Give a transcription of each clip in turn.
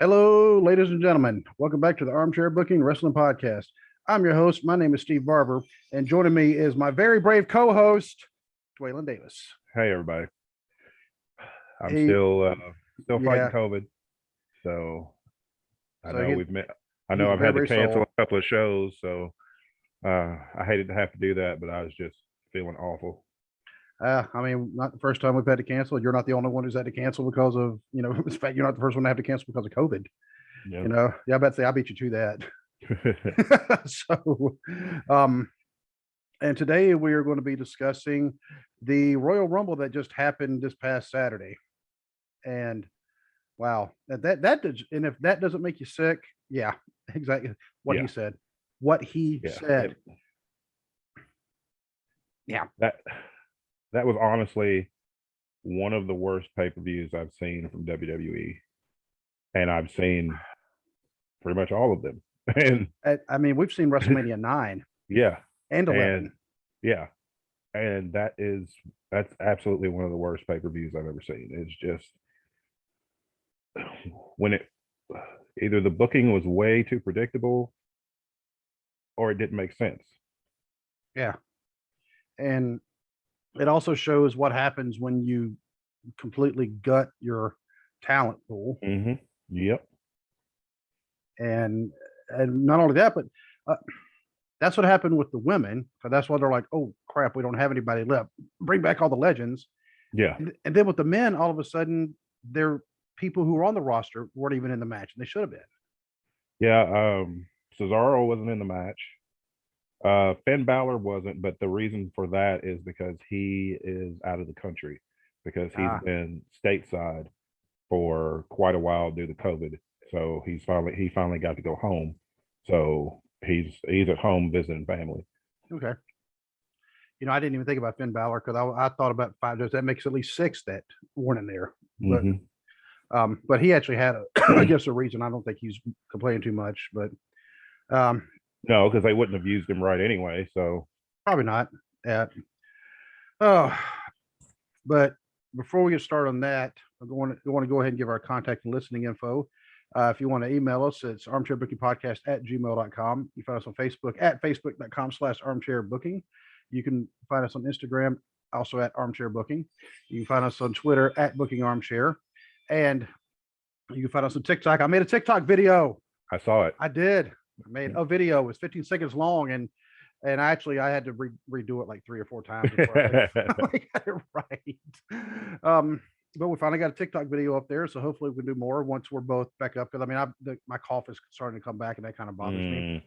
Hello, ladies and gentlemen. Welcome back to the Armchair Booking Wrestling Podcast. I'm your host. My name is Steve Barber, and joining me is my very brave co-host, Dwaylon Davis. Hey everybody. I'm He- still fighting yeah. COVID. So I So know he- we've met I he's know a I've very had to brave cancel soul. a couple of shows, so I hated to have to do that, but I was just feeling awful. Not the first time we've had to cancel. You're not the only one who's had to cancel because of, in fact, you're not the first one to have to cancel because of COVID. Yeah. Yeah, I bet say I beat you to that. So, and today we are going to be discussing the Royal Rumble that just happened this past Saturday. And wow, that does, and if that doesn't make you sick, yeah, exactly what he Yeah. said. What he Yeah. said. Yeah. That was honestly one of the worst pay-per-views I've seen from WWE. And I've seen pretty much all of them. And We've seen WrestleMania 9 yeah. and 11. And yeah. And that's absolutely one of the worst pay-per-views I've ever seen. It's just when it either the booking was way too predictable or it didn't make sense. Yeah. And it also shows what happens when you completely gut your talent pool. Mm-hmm. Yep. And not only that, but that's what happened with the women. So that's why they're like, oh crap, we don't have anybody left. Bring back all the legends. Yeah. And then with the men, all of a sudden, they're people who were on the roster weren't even in the match, and they should have been. Yeah. Cesaro wasn't in the match. Finn Balor wasn't, but the reason for that is because he is out of the country because he's been stateside for quite a while due to COVID. So he finally got to go home. So he's at home visiting family. Okay. I didn't even think about Finn Balor because I thought about 5 days. That makes at least 6 that weren't in there. But he actually had I guess a reason. I don't think he's complaining too much, but no, because they wouldn't have used him right anyway. So probably not. But before we get started on that, I want to go ahead and give our contact and listening info. If you want to email us, it's armchairbookingpodcast@gmail.com. You find us on Facebook at facebook.com/armchairbooking. You can find us on Instagram, also at armchairbooking. You can find us on Twitter at bookingarmchair. And you can find us on TikTok. I made a TikTok video. I saw it. I did. I made a video. It was 15 seconds long, and actually I had to redo it like 3 or 4 times before I got it right. But we finally got a TikTok video up there, so hopefully we can do more once we're both back up. Because my cough is starting to come back, and that kind of bothers me.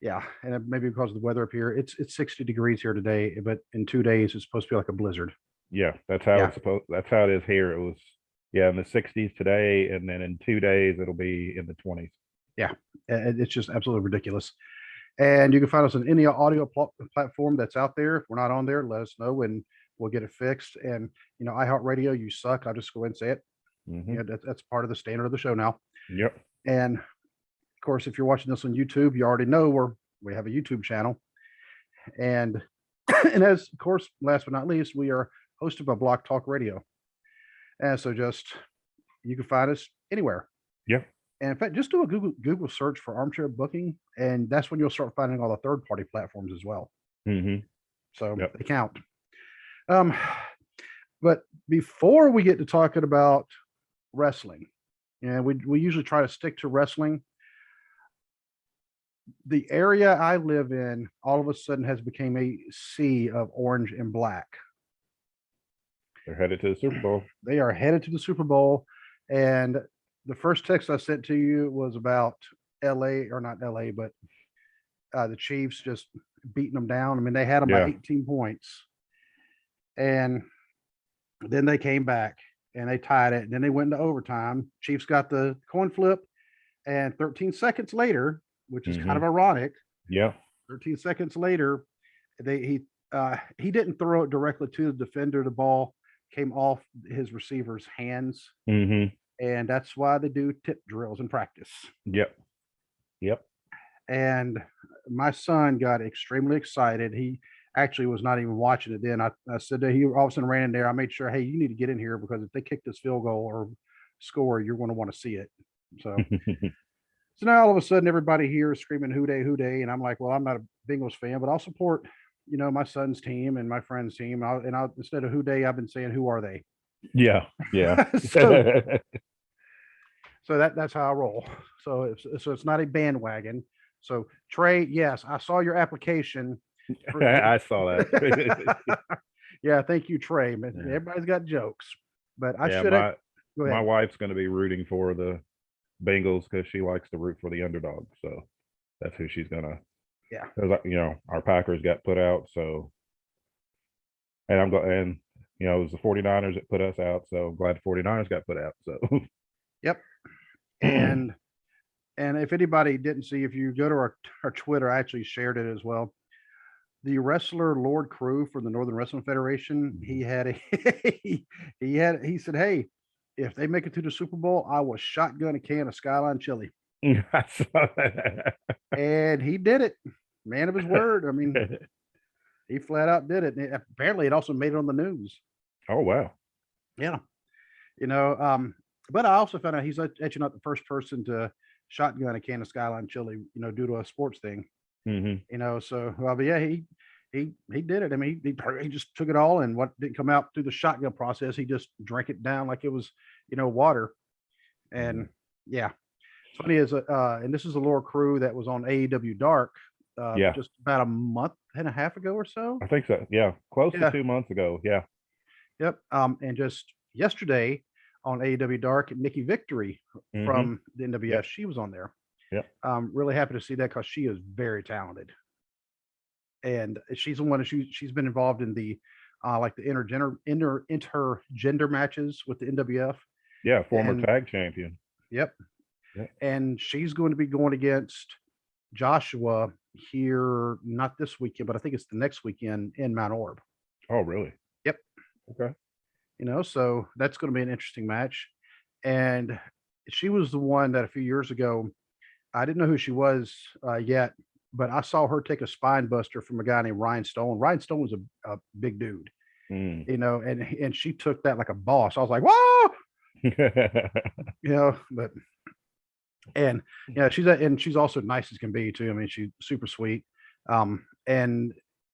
Yeah, and maybe because of the weather up here, it's 60 degrees here today, but in 2 days it's supposed to be like a blizzard. Yeah, that's how that's how it is here. It was in the 60s today, and then in 2 days it'll be in the 20s. Yeah, it's just absolutely ridiculous. And you can find us on any audio platform that's out there. If we're not on there, let us know and we'll get it fixed. And iHeartRadio, you suck. I'll just go ahead and say it. Mm-hmm. That's part of the standard of the show now. Yep. And of course, if you're watching this on YouTube, you already know we have a YouTube channel. And as of course, last but not least, we are hosted by Block Talk Radio. And so you can find us anywhere. Yeah. And in fact, just do a Google search for Armchair Booking, and that's when you'll start finding all the third-party platforms as well. Mm-hmm. So they count. But before we get to talking about wrestling, and we usually try to stick to wrestling, the area I live in all of a sudden has become a sea of orange and black. They're headed to the Super Bowl. They are headed to the Super Bowl, and the first text I sent to you was about LA, or not LA, but the Chiefs just beating them down. I mean, they had them by 18 points. And then they came back and they tied it. And then they went into overtime. Chiefs got the coin flip. And 13 seconds later, which is kind of ironic. Yeah. 13 seconds later, he didn't throw it directly to the defender. The ball came off his receiver's hands. Mm-hmm. And that's why they do tip drills in practice. Yep. And my son got extremely excited. He actually was not even watching it then. I said that he all of a sudden ran in there. I made sure, hey, you need to get in here because if they kick this field goal or score, you're going to want to see it. So so now all of a sudden everybody here is screaming "Who Dey," and I'm like, well, I'm not a Bengals fan, but I'll support my son's team and my friend's team. I'll instead of "Who Dey," I've been saying "Who are they?" Yeah, yeah. so that's how I roll. So it's not a bandwagon. So Trey, yes, I saw your application. I saw that. Yeah, thank you, Trey. Man, Yeah. everybody's got jokes, but I Yeah, should have. Go my ahead. wife's going to be rooting for the Bengals because she likes to root for the underdog. So that's who she's gonna. Yeah. Because our Packers got put out, so and I'm going and it was the 49ers that put us out, so I'm glad the 49ers got put out. So Yep. And if anybody didn't see, if you go to our Twitter, I actually shared it as well. The wrestler Lord Crew from the Northern Wrestling Federation, he had he said, "Hey, if they make it to the Super Bowl, I will shotgun a can of Skyline chili." I saw that. And he did it. Man of his word. I mean, he flat out did it. And apparently, it also made it on the news. Oh wow. Yeah. But I also found out he's actually not the first person to shotgun a can of Skyline chili, due to a sports thing. So well, but yeah, he did it. I mean, he just took it all, and what didn't come out through the shotgun process, he just drank it down like it was, water. And yeah, it's funny is and this is a Laura Crew that was on AEW Dark just about a month and a half ago or so. I think so. Yeah, close to 2 months ago. Yeah. Yep. And just yesterday on AEW Dark, Nikki Victory from the NWF, she was on there. Yep. Really happy to see that because she is very talented, and she's the one that she's been involved in the like the intergender matches with the NWF. Yeah, former tag champion. Yep. And she's going to be going against Joshua here, not this weekend, but I think it's the next weekend in Mount Orb. Oh, really? Yep. Okay. So that's going to be an interesting match. And she was the one that a few years ago, I didn't know who she was yet, but I saw her take a spine buster from a guy named Ryan Stone. Ryan Stone was a big dude, and she took that like a boss. I was like, whoa, but and yeah, she's also nice as can be too. I mean, she's super sweet. And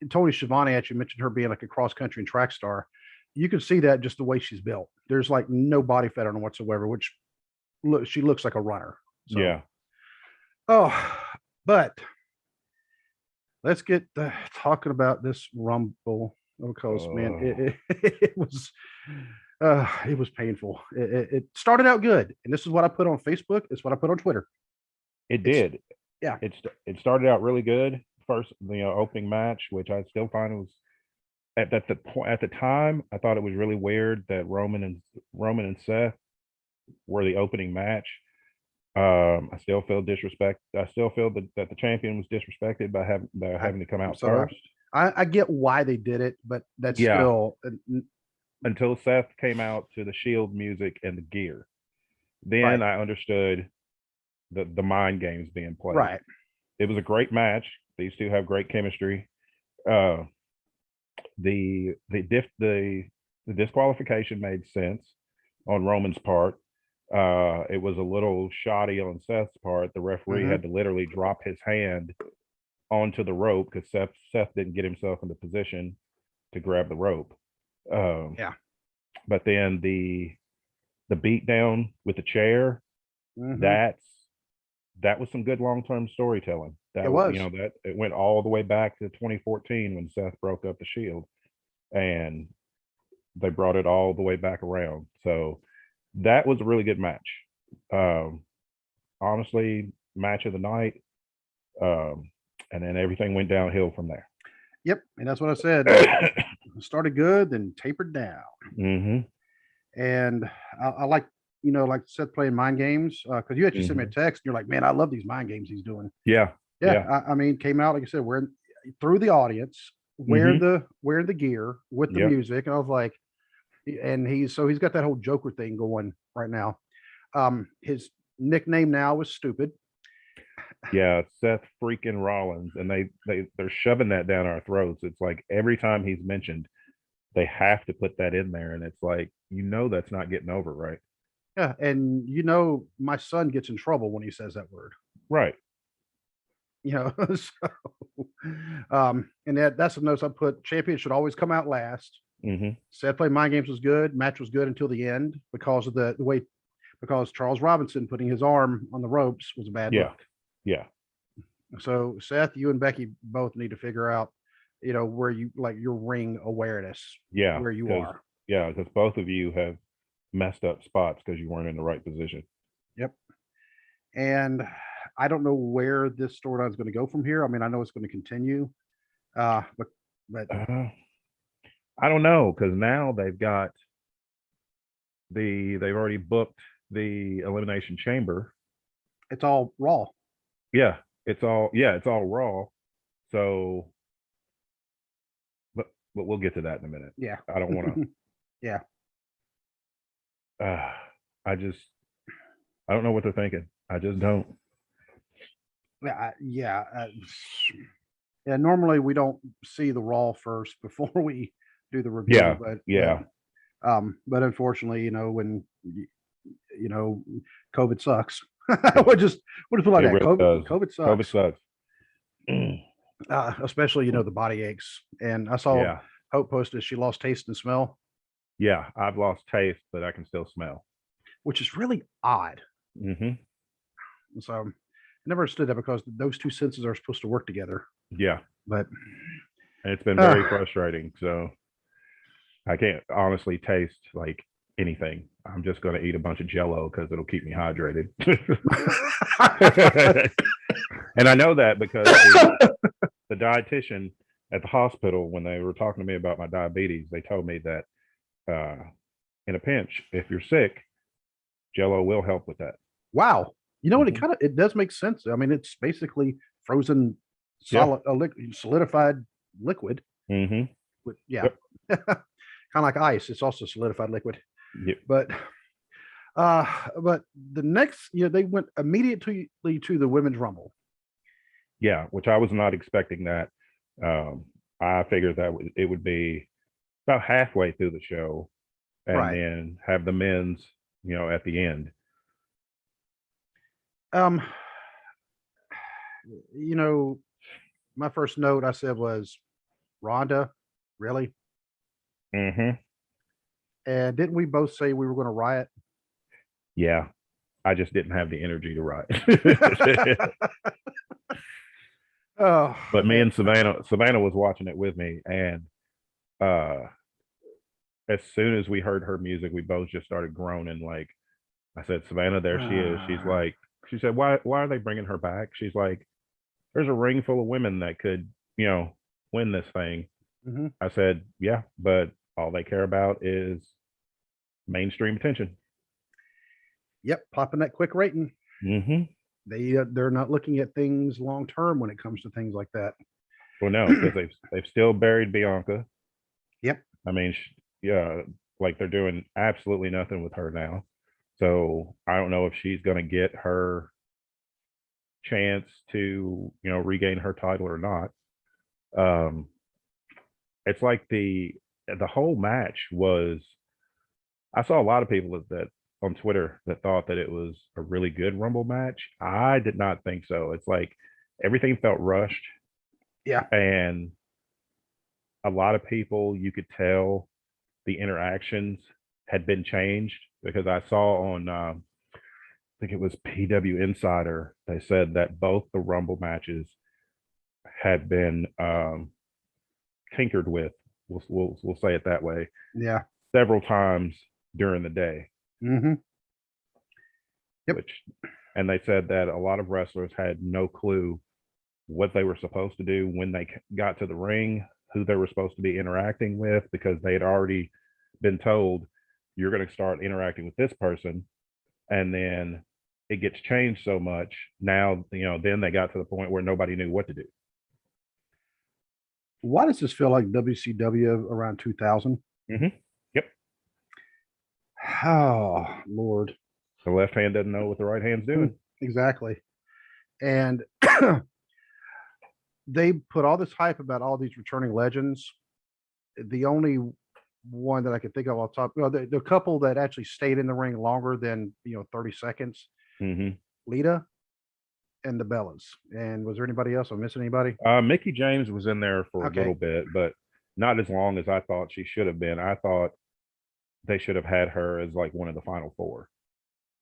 Tony Schiavone actually mentioned her being like a cross country and track star. You can see that just the way she's built. There's like no body fat on her whatsoever, which she looks like a runner. So, yeah. Oh, but let's get talking about this Rumble because man, it was painful. It started out good, and this is what I put on Facebook. It's what I put on Twitter. It did. Yeah. It started out really good. First, opening match, which I still find was at the time, I thought it was really weird that Roman and Seth were the opening match. I still feel disrespect. I still feel that the champion was disrespected by having to come out first. I get why they did it, but that's still until Seth came out to the Shield music and the gear. Then I understood the mind games being played. Right. It was a great match. These two have great chemistry. The disqualification made sense on Roman's part. It was a little shoddy on Seth's part. The referee had to literally drop his hand onto the rope because Seth didn't get himself into position to grab the rope. But then the beat down with the chair, that was some good long-term storytelling. It went all the way back to 2014 when Seth broke up the Shield, and they brought it all the way back around. So that was a really good match. Honestly, match of the night. And then everything went downhill from there. Yep, and that's what I said. It started good, then tapered down. And I like, like Seth playing mind games because you actually sent me a text. And you're like, man, I love these mind games he's doing. Yeah. I mean, came out like I said, we're through the audience, wearing the gear with the music, and I was like, and he's got that whole Joker thing going right now. His nickname now is Stupid. Yeah, Seth freaking Rollins, and they're shoving that down our throats. It's like every time he's mentioned, they have to put that in there, and it's like that's not getting over, right? Yeah, and my son gets in trouble when he says that word. Right. So, and that's the notes I put. Champion should always come out last. Mm-hmm. Said play mind games was good. Match was good until the end because of the way, because Charles Robinson putting his arm on the ropes was a bad Yeah. look. Yeah. So Seth, you and Becky both need to figure out, where you like your ring awareness, Yeah. where you are. Because both of you have messed up spots because you weren't in the right position. Yep. And I don't know where this storyline is going to go from here. I mean, I know it's going to continue, but I don't know, because now they've already booked the Elimination Chamber. it's all Raw. It's all Raw. So, but we'll get to that in a minute. Yeah. I don't want to. Yeah. I don't know what they're thinking. I just don't. Yeah. Normally we don't see the Raw first before we do the review. But unfortunately, when COVID sucks. we'll just put it like that. Really COVID sucks. COVID sucks. Especially the body aches. And I saw Hope posted she lost taste and smell. Yeah, I've lost taste, but I can still smell, which is really odd. Mm-hmm. So I never understood that, because those two senses are supposed to work together. Yeah, but it's been very frustrating. So I can't honestly taste like anything. I'm just going to eat a bunch of Jell-O because it'll keep me hydrated. And I know that because the dietitian at the hospital, when they were talking to me about my diabetes, they told me that in a pinch, if you're sick, Jell-O will help with that. Wow. What? It does make sense. I mean, it's basically frozen solid, solidified liquid. Mm-hmm. Kind of like ice. It's also solidified liquid. Yep. But the next, they went immediately to the women's rumble. Yeah, which I was not expecting that. I figured that it would be about halfway through the show, and then have the men's, at the end. My first note I said was, Rhonda, really? Mm-hmm. And didn't we both say we were going to riot? Yeah, I just didn't have the energy to riot. But me and Savannah was watching it with me, and as soon as we heard her music, we both just started groaning. Like I said, Savannah, there she is. She said, why are they bringing her back? She's like, there's a ring full of women that could, win this thing. Mm-hmm. I said, yeah, but all they care about is mainstream attention. Yep, popping that quick rating. Mm-hmm. They're not looking at things long term when it comes to things like that. Well, no, because they've still buried Bianca. Yep. I mean, like they're doing absolutely nothing with her now. So I don't know if she's going to get her chance to, regain her title or not. It's like the whole match was. I saw a lot of people that on Twitter that thought that it was a really good Rumble match. I did not think so. It's like everything felt rushed. Yeah. And a lot of people, you could tell the interactions had been changed, because I saw on, I think it was PW Insider, they said that both the Rumble matches had been tinkered with. We'll say it that way. Yeah. Several times during the day. Mm-hmm. Yep. And they said that a lot of wrestlers had no clue what they were supposed to do when they got to the ring, who they were supposed to be interacting with, because they had already been told, you're going to start interacting with this person. And then it gets changed so much. Now, then they got to the point where nobody knew what to do. Why does this feel like WCW around 2000? Mm-hmm. Yep. Oh, Lord. The left hand doesn't know what the right hand's doing. Exactly. And they put all this hype about all these returning legends. The only one that I could think of off the top. Well, the couple that actually stayed in the ring longer than 30 seconds. Mm-hmm. Lita and the Bellas. And was there anybody else? I'm missing anybody? Mickie James was in there for a little bit, but not as long as I thought she should have been. I thought they should have had her as like one of the final four.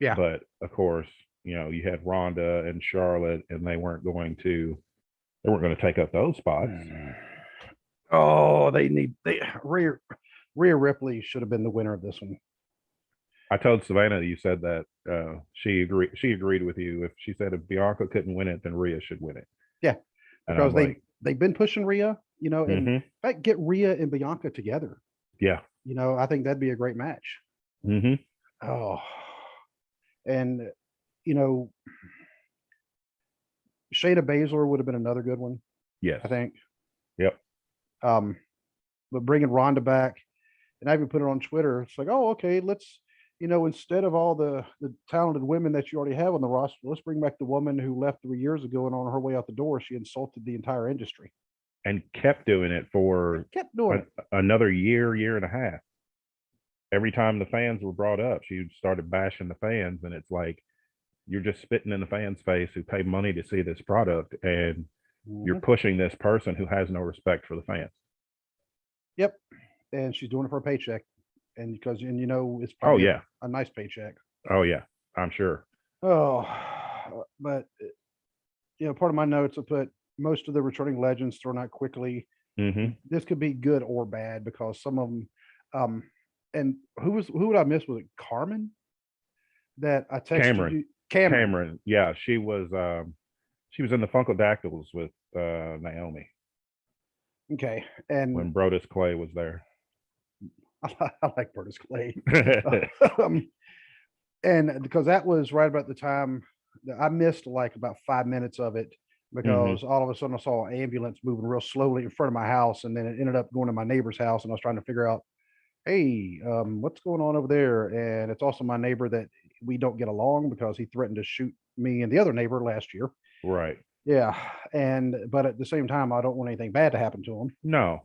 Yeah. But of course, you had Ronda and Charlotte, and they weren't going to take up those spots. Oh, Rhea Ripley should have been the winner of this one. I told Savannah you said that she agreed with you. If she said if Bianca couldn't win it, then Rhea should win it. Yeah, because they've been pushing Rhea, and in fact, get Rhea and Bianca together. Yeah, I think that'd be a great match. Mm-hmm. Oh, and Shayna Baszler would have been another good one. Yes, I think. Yep. But bringing Ronda back, and I even put it on Twitter. It's like, oh, okay, let's. Instead of all the talented women that you already have on the roster, let's bring back the woman who left 3 years ago, and on her way out the door, she insulted the entire industry. And kept doing it for another year and a half. Every time the fans were brought up, she started bashing the fans, and it's like, you're just spitting in the fans' face who pay money to see this product, and you're pushing this person who has no respect for the fans. Yep. And she's doing it for a paycheck. And it's probably a nice paycheck. Oh yeah, I'm sure. Oh, but part of my notes I put most of the returning legends thrown out quickly. Mm-hmm. This could be good or bad because some of them. And who would I miss? Was it Carmen? That I texted Cameron. you. Cameron. Yeah, she was in the Funkadactyls with Naomi. Okay, and when Brodus Clay was there. I like Brodus Clay. And because that was right about the time that I missed like about 5 minutes of it because all of a sudden I saw an ambulance moving real slowly in front of my house, and then it ended up going to my neighbor's house, and I was trying to figure out, hey, what's going on over there? And it's also my neighbor that we don't get along because he threatened to shoot me and the other neighbor last year. Right. Yeah. But at the same time, I don't want anything bad to happen to him. No.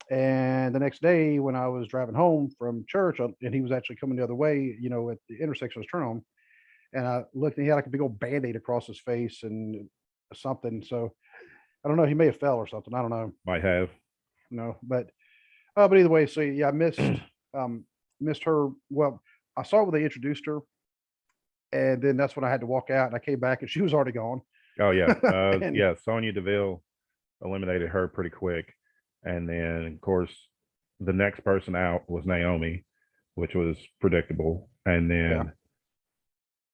And the next day when I was driving home from church, and he was actually coming the other way, at the intersection of turn on, and I looked, and he had like a big old Band-Aid across his face and something. So I don't know. He may have fell or something. I don't know. Might have. No, but either way, so yeah, I missed her. Well, I saw where they introduced her, and then that's when I had to walk out, and I came back, and she was already gone. Oh yeah, Sonya Deville eliminated her pretty quick, and then of course the next person out was Naomi, which was predictable, and then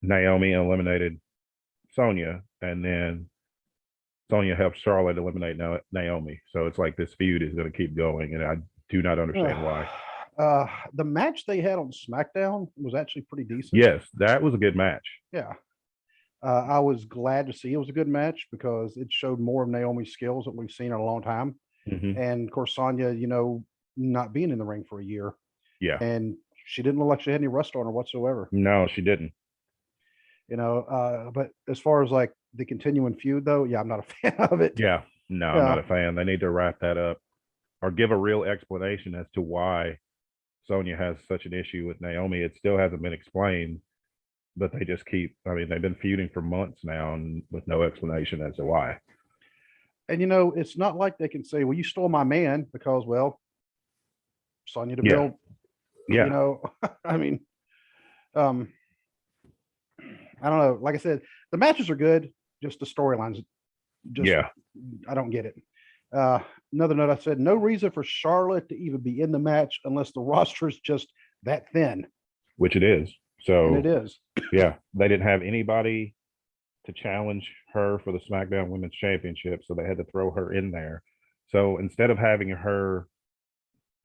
Naomi eliminated Sonya, and then Sonya helped Charlotte eliminate Naomi. So it's like this feud is going to keep going, and I do not understand why. The match they had on SmackDown was actually pretty decent. Yes, that was a good match. Yeah. I was glad to see it was a good match because it showed more of Naomi's skills that we've seen in a long time. And of course, Sonya, not being in the ring for a year. Yeah. And she didn't look like she had any rust on her whatsoever. No, she didn't. But as far as like the continuing feud, though, yeah, I'm not a fan of it. Yeah. No, I'm not a fan. They need to wrap that up or give a real explanation as to why Sonya has such an issue with Naomi. It still hasn't been explained, but they just they've been feuding for months now and with no explanation as to why. And, it's not like they can say, well, you stole my man because, well, Sonya Deville, I mean, I don't know. Like I said, the matches are good. Just the storylines. I don't get it. Another note, I said, no reason for Charlotte to even be in the match unless the roster is just that thin. Which it is. So and it is. Yeah. They didn't have anybody to challenge her for the SmackDown Women's Championship, so they had to throw her in there. So instead of having her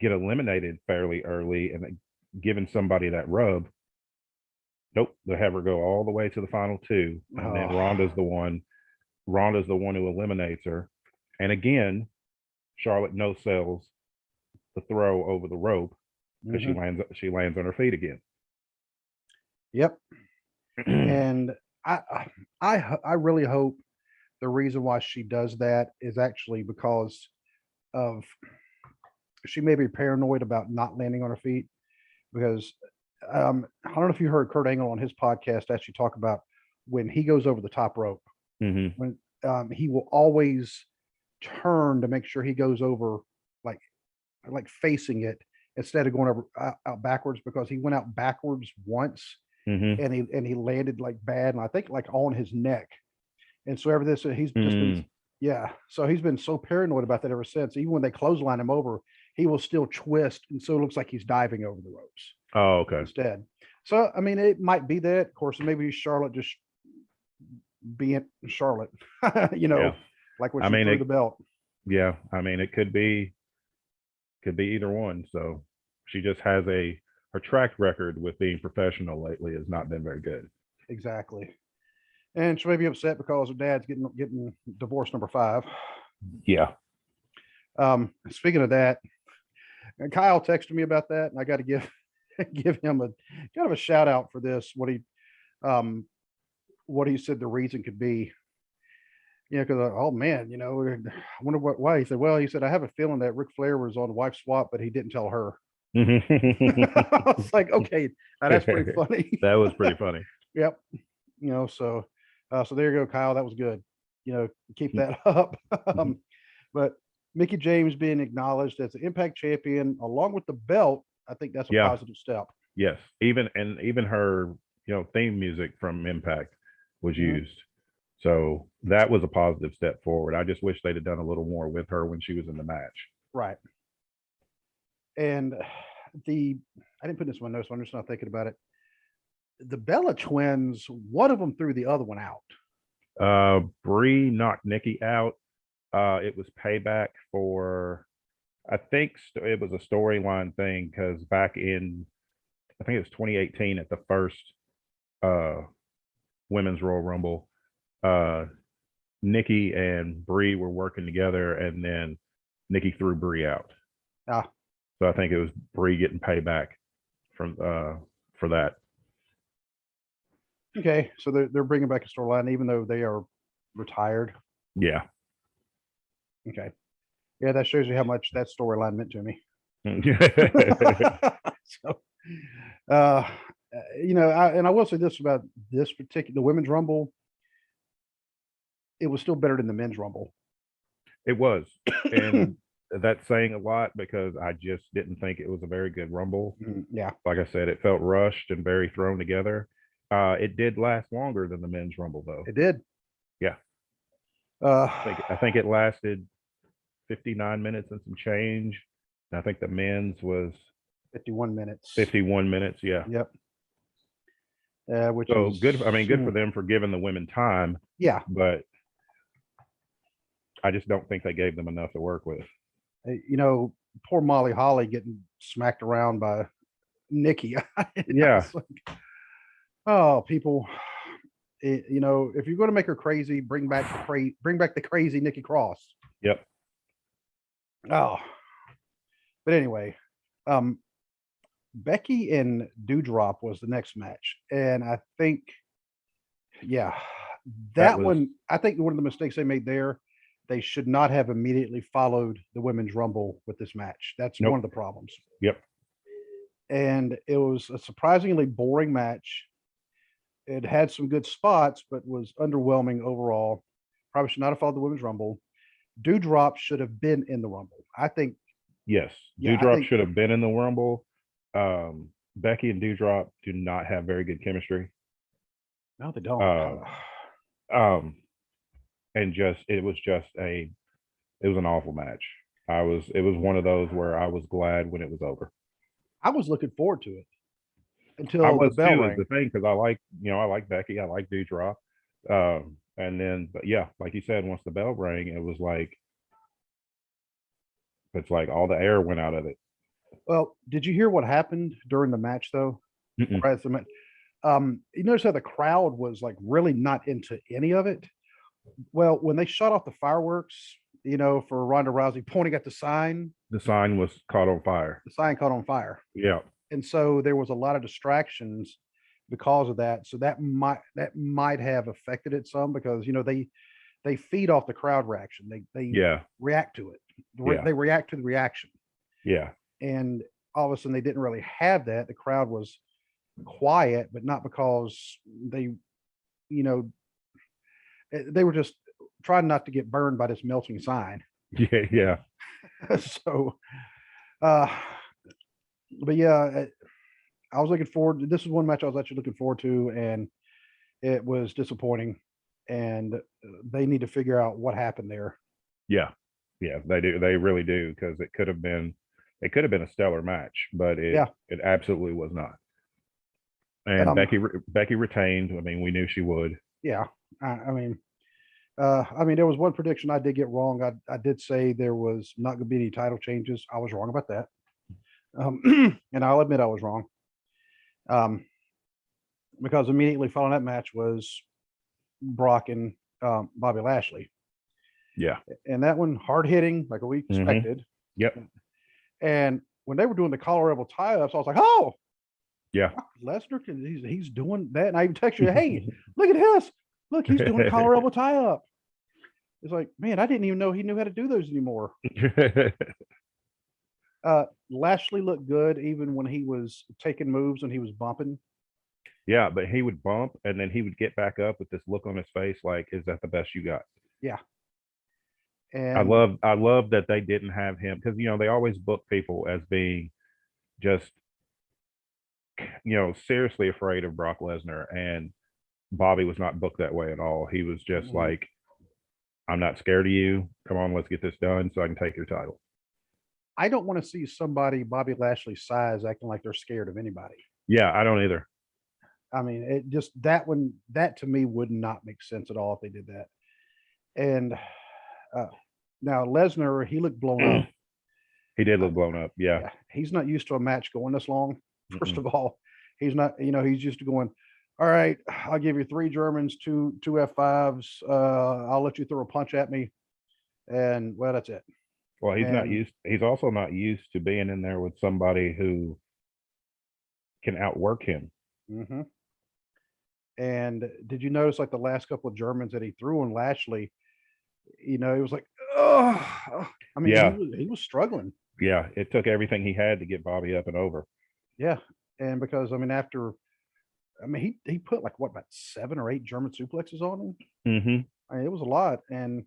get eliminated fairly early and giving somebody that rub, nope, they have her go all the way to the final two, and then Ronda's the one who eliminates her. And again, Charlotte no sells the throw over the rope because she lands on her feet again. Yep. And I really hope the reason why she does that is actually because of she may be paranoid about not landing on her feet because I don't know if you heard Kurt Angle on his podcast actually talk about when he goes over the top rope, when he will always turn to make sure he goes over like facing it instead of going over out backwards, because he went out backwards once and he landed like bad, and I think like on his neck. And so ever this he's just been so he's been so paranoid about that ever since. Even when they clothesline him over, he will still twist, and so it looks like he's diving over the ropes. Oh, okay. Instead. So I mean, it might be that. Of course, maybe Charlotte just being Charlotte, like when she threw the belt. Yeah, I mean, it could be either one. So she just has her track record with being professional lately has not been very good. Exactly. And she may be upset because her dad's getting divorce number 5. Yeah. Speaking of that, Kyle texted me about that, and I got to give him a kind of a shout out for this. What he said the reason could be. Because oh man, I wonder why. He said, well, I have a feeling that Ric Flair was on Wife Swap, but he didn't tell her. I was like, okay, that's pretty funny. That was pretty funny. Yep. So there you go, Kyle. That was good. Keep that up. But Mickie James being acknowledged as the Impact champion along with the belt, I think that's a positive step. Yes. Even her, theme music from Impact was used. So that was a positive step forward. I just wish they'd have done a little more with her when she was in the match. Right. And I didn't put this in my notes, so I'm just not thinking about it. The Bella twins, one of them threw the other one out. Brie knocked Nikki out. It was payback for, I think it was a storyline thing, because back in, I think it was 2018 at the first Women's Royal Rumble, Nikki and Brie were working together, and then Nikki threw Brie out. So I think it was Brie getting payback for that. Okay, so they're bringing back a storyline even though they are retired. Yeah. Okay. Yeah, that shows you how much that storyline meant to me. So, I will say this about this particular Women's Rumble. It was still better than the Men's Rumble. It was. And that's saying a lot, because I just didn't think it was a very good Rumble. Yeah. Like I said, it felt rushed and very thrown together. It did last longer than the Men's Rumble, though. It did. Yeah. I think it lasted 59 minutes and some change. And I think the men's was 51 minutes. 51 minutes, yeah. Yep. Which is good. I mean, good for them for giving the women time. Yeah. But I just don't think they gave them enough to work with. Poor Molly Holly getting smacked around by Nikki. Yeah. Oh, people. If you're going to make her crazy, bring back the crazy Nikki Cross. Yep. Oh, but anyway, Becky and Doudrop was the next match, and I think, I think one of the mistakes they made there, they should not have immediately followed the Women's Rumble with this match. That's one of the problems. Yep. And it was a surprisingly boring match. It had some good spots, but was underwhelming overall. Probably should not have followed the Women's Rumble. Doudrop should have been in the Rumble, I think. Yes, Doudrop should have been in the Rumble. Becky and Doudrop do not have very good chemistry. No, they don't. And it was an awful match. It was one of those where I was glad when it was over. I was looking forward to it until I was the bell too, rang. The thing, because I like Becky, I like Doudrop, and then, but yeah, like you said, once the bell rang, it was like, it's like all the air went out of it. Well, did you hear what happened during the match though? Right, you notice how the crowd was like really not into any of it. Well, when they shut off the fireworks, for Ronda Rousey pointing at the sign was caught on fire. The sign caught on fire. Yeah. And so there was a lot of distractions because of that. So that might have affected it some, because they feed off the crowd reaction. They react to it. They react to the reaction. Yeah. And all of a sudden they didn't really have that. The crowd was quiet, but not because they, you know, they were just trying not to get burned by this melting sign. Yeah. Yeah. So, uh, but yeah, I was looking forward. This is one match I was actually looking forward to, and it was disappointing. And they need to figure out what happened there. Yeah. Yeah. They do. They really do, because it could have been a stellar match, but it absolutely was not. And Becky retained. I mean, we knew she would. Yeah. I mean, there was one prediction I did get wrong. I did say there was not going to be any title changes. I was wrong about that. And I'll admit I was wrong. Because immediately following that match was Brock and Bobby Lashley. Yeah. And that one hard hitting, like we expected. Yep. And when they were doing the collar elbow tie-ups, I was like, oh, yeah, Lesnar, he's doing that. And I even texted you, hey, look at this. Look, he's doing a collar elbow tie-up. It's like, man, I didn't even know he knew how to do those anymore. Lashley looked good even when he was taking moves and he was bumping. Yeah, but he would bump and then he would get back up with this look on his face like, is that the best you got? Yeah. And I love that they didn't have him, because they always book people as being just seriously afraid of Brock Lesnar, and Bobby was not booked that way at all. He was just like, I'm not scared of you. Come on, let's get this done so I can take your title. I don't want to see somebody Bobby Lashley's size acting like they're scared of anybody. Yeah, I don't either. I mean, it just that to me would not make sense at all if they did that. And now Lesnar, he looked blown up. He did look blown up. Yeah. He's not used to a match going this long. First of all, he's not, he's used to going, all right, I'll give you 3 Germans, two F5s. I'll let you throw a punch at me. And well, that's it. Well, he's also not used to being in there with somebody who can outwork him. Mm-hmm. And did you notice, like, the last couple of Germans that he threw on Lashley, he was like, oh, I mean, he was struggling. Yeah, it took everything he had to get Bobby up and over. Yeah, and because, I mean, he put like, what, about 7 or 8 German suplexes on him? Mm-hmm. I mean, it was a lot. And,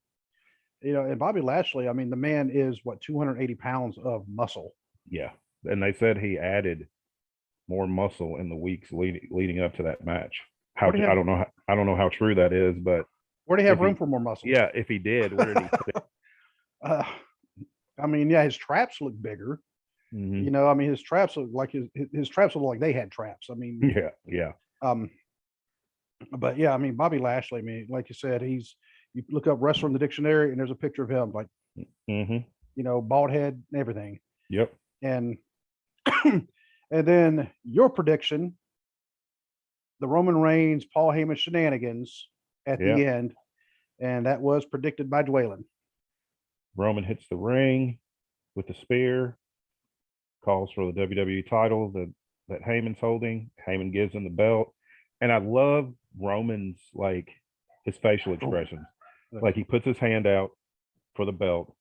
and Bobby Lashley, I mean, the man is, 280 pounds of muscle. Yeah, and they said he added more muscle in the weeks leading up to that match. I don't know how true that is, but where do you have room for more muscle? Yeah, if he did, where did he put it? I mean, yeah, his traps look bigger. Mm-hmm. I mean, his traps look like his traps look like they had traps. I mean, yeah. But yeah, I mean, Bobby Lashley, I mean, like you said, you look up wrestler in the dictionary and there's a picture of him, like, bald head and everything. Yep. And and then your prediction, the Roman Reigns, Paul Heyman shenanigans at the end, and that was predicted by Dwaylen. Roman hits the ring with the spear, calls for the WWE title that Heyman's holding. Heyman gives him the belt, and I love Roman's, like, his facial expressions. Like, he puts his hand out for the belt.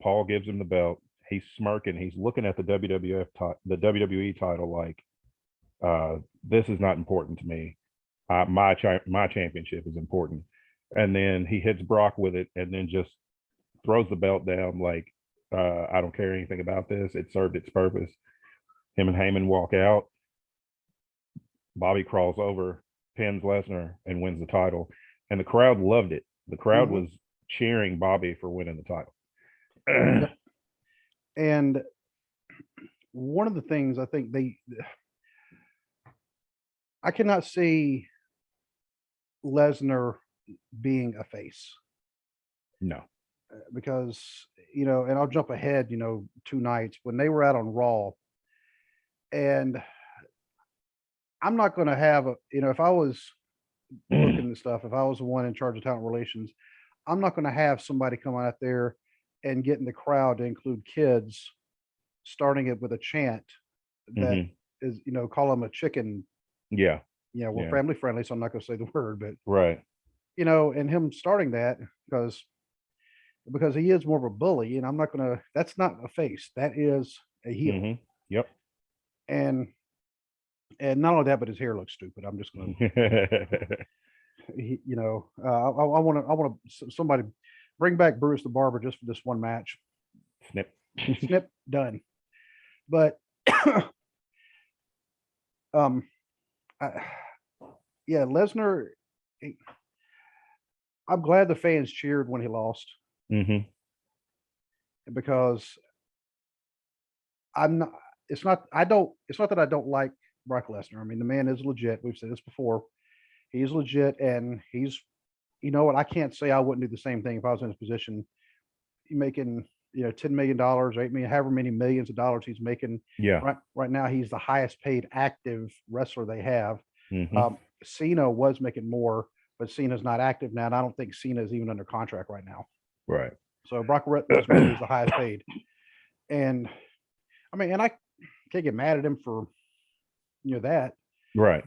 Paul gives him the belt. He's smirking. He's looking at the WWE title like, this is not important to me. My championship is important. And then he hits Brock with it, and then just throws the belt down like, I don't care anything about this. It served its purpose. Him and Heyman walk out. Bobby crawls over, pins Lesnar, and wins the title. And the crowd loved it. The crowd was cheering Bobby for winning the title. And one of the things I think I cannot see Lesnar being a face. No. Because, and I'll jump ahead, 2 nights when they were out on Raw, and I'm not going to have if I was looking at stuff, if I was the one in charge of talent relations, I'm not going to have somebody come out there and get in the crowd to include kids, starting it with a chant that is, call them a chicken. Yeah. We're family friendly, so I'm not going to say the word, but right. And him starting that, because because he is more of a bully, and I'm not gonna. That's not a face. That is a heel. Mm-hmm. Yep. And not only that, but his hair looks stupid. I'm just gonna, I want to somebody bring back Bruce the Barber just for this one match. Snip. Snip, done. But um, yeah, Lesnar. I'm glad the fans cheered when he lost. Mm-hmm. Because I'm not. It's not. I don't. It's not that I don't like Brock Lesnar. I mean, the man is legit. We've said this before. He's legit, and he's. You know what? I can't say I wouldn't do the same thing if I was in his position, making $10 million, $8 million, however many millions of dollars he's making. Yeah. Right now, he's the highest paid active wrestler they have. Mm-hmm. Cena was making more, but Cena's not active now, and I don't think Cena is even under contract right now. Right. So Brock Lesnar is the highest paid, and I mean, and I can't get mad at him for that. Right.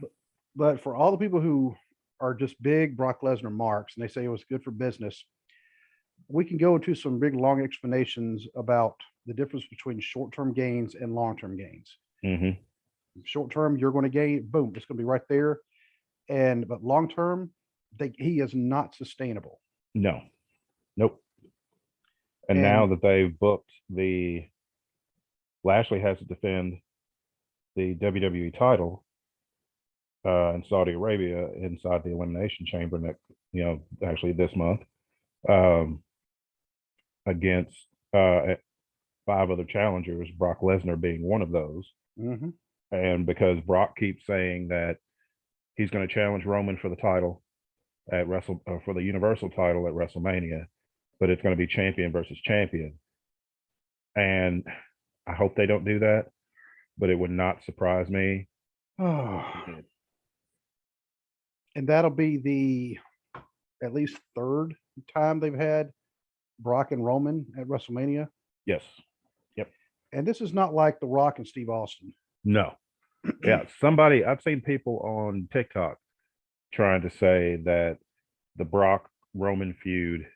But for all the people who are just big Brock Lesnar marks and they say it was good for business, we can go into some big long explanations about the difference between short-term gains and long-term gains. Mm-hmm. Short-term, you're going to gain, boom, it's going to be right there. But long-term, he is not sustainable. No. Nope. And now that they've booked Lashley has to defend the WWE title in Saudi Arabia inside the Elimination Chamber actually this month, against 5 other challengers, Brock Lesnar being one of those. Mm-hmm. And because Brock keeps saying that he's going to challenge Roman for the title for the Universal title at WrestleMania, but it's going to be champion versus champion. And I hope they don't do that, but it would not surprise me. Oh. And that'll be the at least 3rd time they've had Brock and Roman at WrestleMania. Yes. Yep. And this is not like The Rock and Steve Austin. No. Yeah. I've seen people on TikTok trying to say that the Brock Roman feud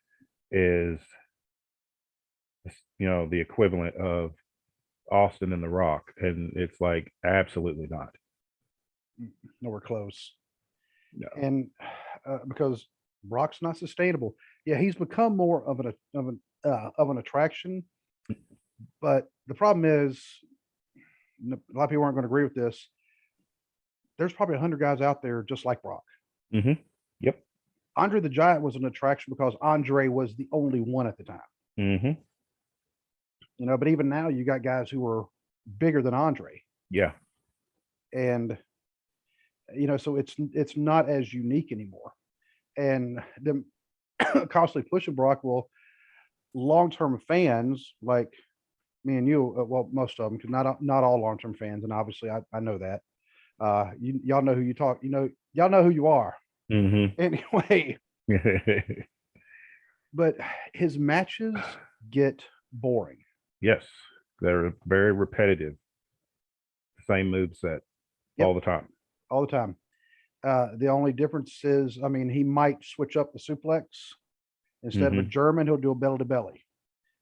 is, the equivalent of Austin and The Rock. And it's like, absolutely not. Nowhere close. No. And because Brock's not sustainable. Yeah, he's become more of an attraction. But the problem is, a lot of people aren't going to agree with this. There's probably 100 guys out there just like Brock. Mm-hmm. Yep. Andre the Giant was an attraction because Andre was the only one at the time. Mm-hmm. But even now you got guys who are bigger than Andre. Yeah. And so it's not as unique anymore. And them constantly pushing Brock, well, long-term fans like me and you, well, most of them, because not all long-term fans, and obviously I know that. Y'all know who you talk. Y'all know who you are. Mm-hmm. Anyway, but his matches get boring. Yes, they're very repetitive. Same moveset all the time. All the time. The only difference is, I mean, he might switch up the suplex. Instead of a German, he'll do a belly to belly.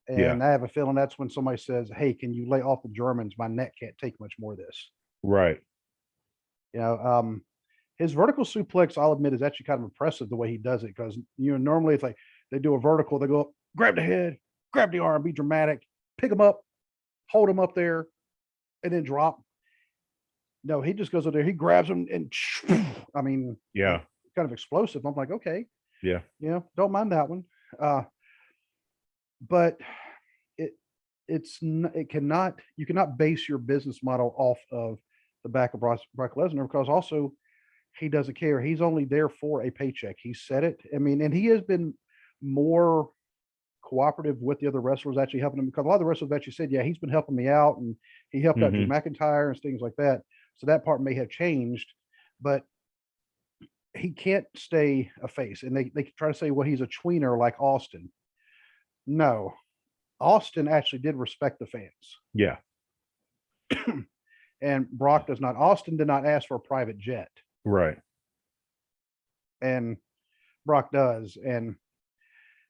And I have a feeling that's when somebody says, "Hey, can you lay off the Germans? My neck can't take much more of this." Right. His vertical suplex, I'll admit, is actually kind of impressive the way he does it, because normally it's like they do a vertical, they go grab the head, grab the arm, be dramatic, pick him up, hold him up there, and then drop. No, he just goes up there, he grabs him, and I mean, yeah, kind of explosive. I'm like, okay, yeah, don't mind that one. But you cannot base your business model off of the back of Brock Lesnar, because also he doesn't care. He's only there for a paycheck. He said it. I mean, and he has been more cooperative with the other wrestlers, actually helping him, because a lot of the wrestlers actually said, yeah, he's been helping me out, and he helped out Drew McIntyre and things like that. So that part may have changed, but he can't stay a face. And they try to say, well, he's a tweener like Austin. No, Austin actually did respect the fans. Yeah. And Brock does not. Austin did not ask for a private jet. Right. And Brock does. And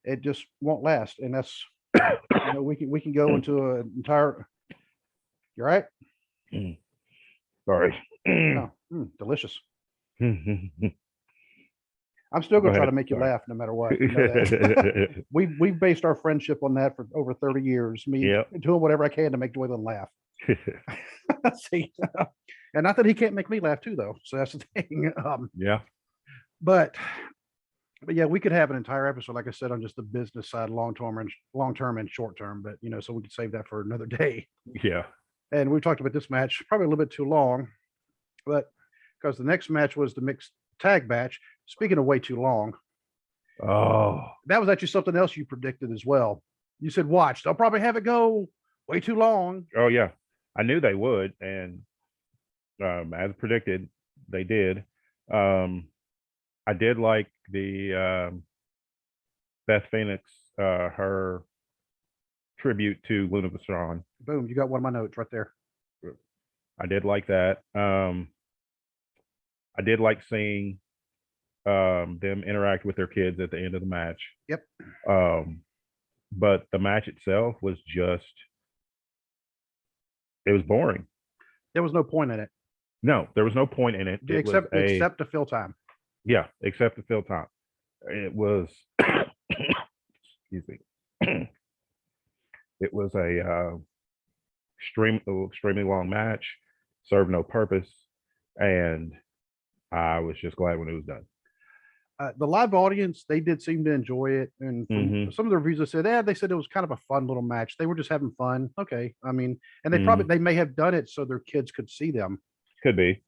it just won't last. And that's, we can go into an entire. You're right. Sorry. No, delicious. I'm still going to try to make you laugh no matter what. You know that. We've based our friendship on that for over 30 years. Me doing whatever I can to make Dwaylen laugh. See, and not that he can't make me laugh too, though. So that's the thing. But yeah, we could have an entire episode, like I said, on just the business side, long term and short term. But so we could save that for another day. Yeah. And we talked about this match probably a little bit too long, but because the next match was the mixed tag match. Speaking of way too long, that was actually something else you predicted as well. You said, "Watch, they'll probably have it go way too long." Oh yeah, I knew they would, and as predicted, they did. I did like the Beth Phoenix, her tribute to Luna Vachon. Boom, you got one of my notes right there. I did like that. I did like seeing them interact with their kids at the end of the match. Yep. But the match itself was it was boring. There was no point in it. No, there was no point in it. Except to fill time. Yeah, except to fill time. It was, excuse me. It was a extremely long match, served no purpose, and I was just glad when it was done. The live audience, they did seem to enjoy it, and from some of the reviews that said, they said it was kind of a fun little match. They were just having fun. Okay, I mean, and they may have done it so their kids could see them. Could be,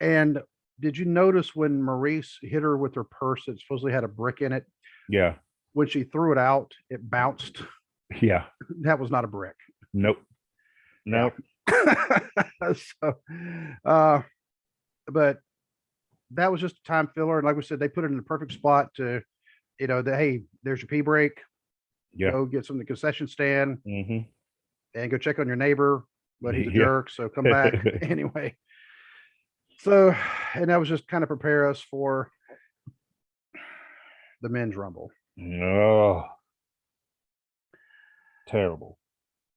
and did you notice when Maurice hit her with her purse that supposedly had a brick in it? Yeah. When she threw it out, it bounced. Yeah. That was not a brick. Nope. So, but that was just a time filler. And like we said, they put it in the perfect spot to, hey, there's your pee break. Yeah. Go get some of the concession stand and go check on your neighbor, but he's a jerk. So come back anyway. So, and that was just kind of prepare us for the men's rumble. Oh, terrible.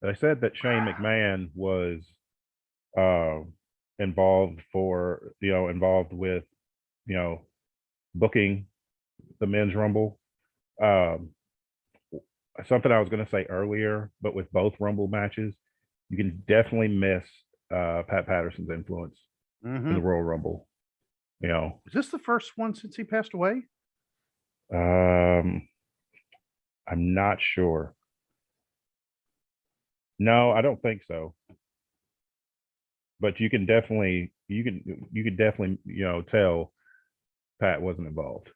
They said that Shane McMahon was involved with booking the men's rumble. Something I was going to say earlier, but with both rumble matches, you can definitely miss Pat Patterson's influence in the Royal Rumble. Is this the first one since he passed away? I'm not sure. No, I don't think so. But you could definitely tell Pat wasn't involved.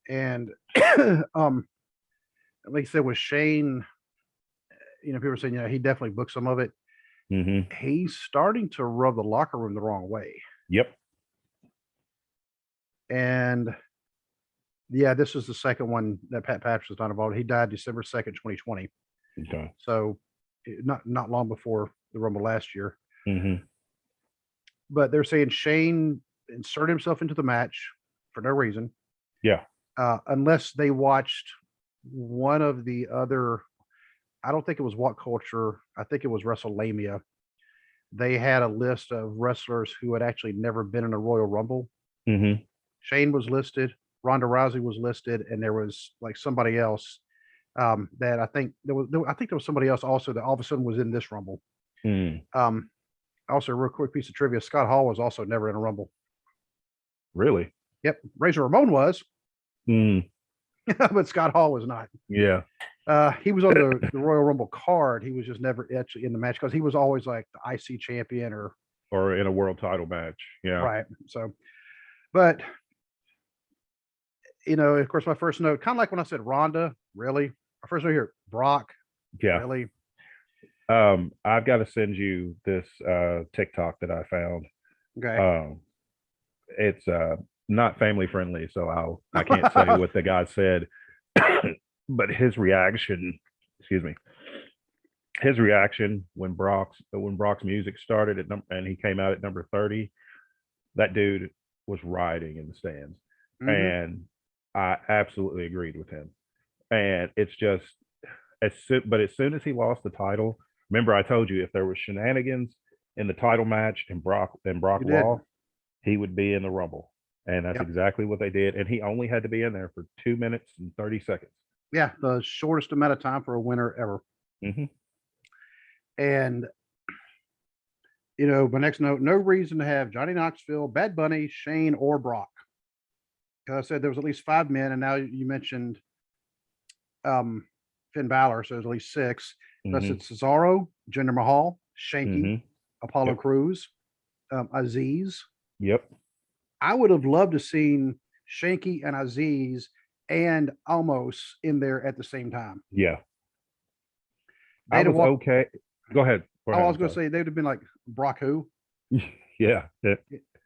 And like I said, with Shane, people are saying, he definitely booked some of it. He's starting to rub the locker room the wrong way. Yep. And yeah, this is the second one that Pat Patterson's not involved. He died December 2nd, 2020. Okay. So not long before the Rumble last year. But they're saying Shane inserted himself into the match for no reason. Yeah. Unless they watched one of the other, I don't think it was What Culture. I think it was WrestleMania. They had a list of wrestlers who had actually never been in a Royal Rumble. Shane was listed. Ronda Rousey was listed, and there was like somebody else that I think there was somebody else also that all of a sudden was in this Rumble. Also, a real quick piece of trivia: Scott Hall was also never in a Rumble. Really? Yep. Razor Ramon was, but Scott Hall was not. Yeah. He was on the Royal Rumble card. He was just never actually in the match because he was always like the IC champion or in a world title match. Yeah. Right. So, but of course, my first note, kind of like when I said Ronda, really. My first note here, Brock. Yeah. Really. I've got to send you this TikTok that I found. Okay. It's not family friendly, so I can't say what the guy said, but his reaction when Brock's music started and he came out at number 30, that dude was rioting in the stands. And I absolutely agreed with him. And it's just as soon as he lost the title, remember I told you if there was shenanigans in the title match and Brock You did. lost, he would be in the Rumble. And that's Yep. exactly what they did. And he only had to be in there for 2 minutes and 30 seconds. Yeah, the shortest amount of time for a winner ever. Mm-hmm. And my next note: no reason to have Johnny Knoxville, Bad Bunny, Shane, or Brock. Because I said there was at least 5 men, and now you mentioned Finn Balor, so there's at least 6. Plus Mm-hmm. it's Cesaro, Jinder Mahal, Shanky, Mm-hmm. Apollo Yep. Crews, Aziz. Yep. I would have loved to seen Shanky and Aziz and Almost in there at the same time. Yeah. They'd I was okay. Go ahead. Go ahead. I was going to say they'd have been like Brock who? Yeah.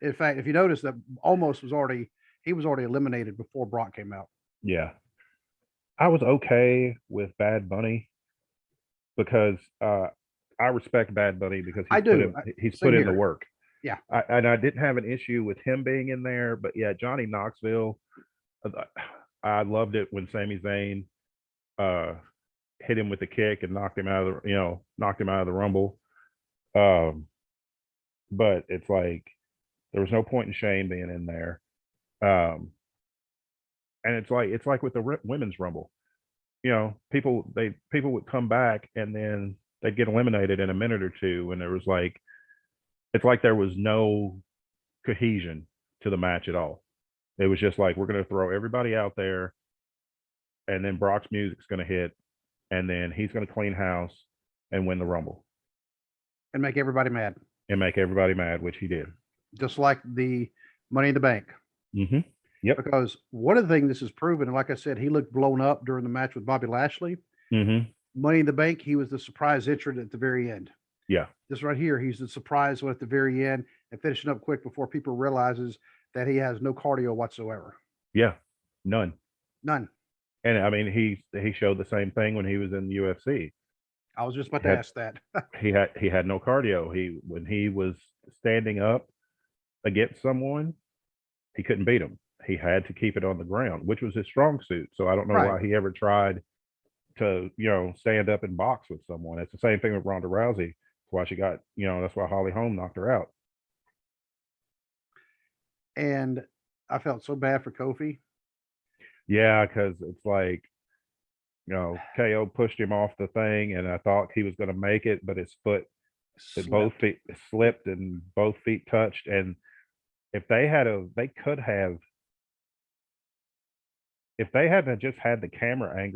In fact, if you notice that Almost was already eliminated before Brock came out. Yeah. I was okay with Bad Bunny because I respect Bad Bunny because he's put in the work. Yeah. And I didn't have an issue with him being in there, but yeah, Johnny Knoxville, I loved it when Sami Zayn hit him with a kick and knocked him out of the Rumble. But it's like there was no point in Shane being in there. And it's like with the women's Rumble, people would come back and then they'd get eliminated in a minute or two, and it's like there was no cohesion to the match at all. It was just like, we're going to throw everybody out there, and then Brock's music's going to hit, and then he's going to clean house and win the Rumble and make everybody mad. Which he did, just like the Money in the Bank. Mm-hmm. Yep. Because one of the things this has proven, and like I said, he looked blown up during the match with Bobby Lashley. Mm-hmm. Money in the Bank, he was the surprise entrant at the very end. Yeah. This right here, he's the surprise one at the very end and finishing up quick before people realizes that he has no cardio whatsoever. Yeah. None. And I mean, he showed the same thing when he was in the UFC. I was just about to ask that. he had no cardio. When he was standing up against someone, he couldn't beat him. He had to keep it on the ground, which was his strong suit. So I don't know why he ever tried to, stand up and box with someone. It's the same thing with Ronda Rousey. That's why she got, that's why Holly Holm knocked her out. And I felt so bad for Kofi. Yeah, because it's like, KO pushed him off the thing, and I thought he was going to make it, but his foot, both feet slipped, and both feet touched. And if they hadn't just had the camera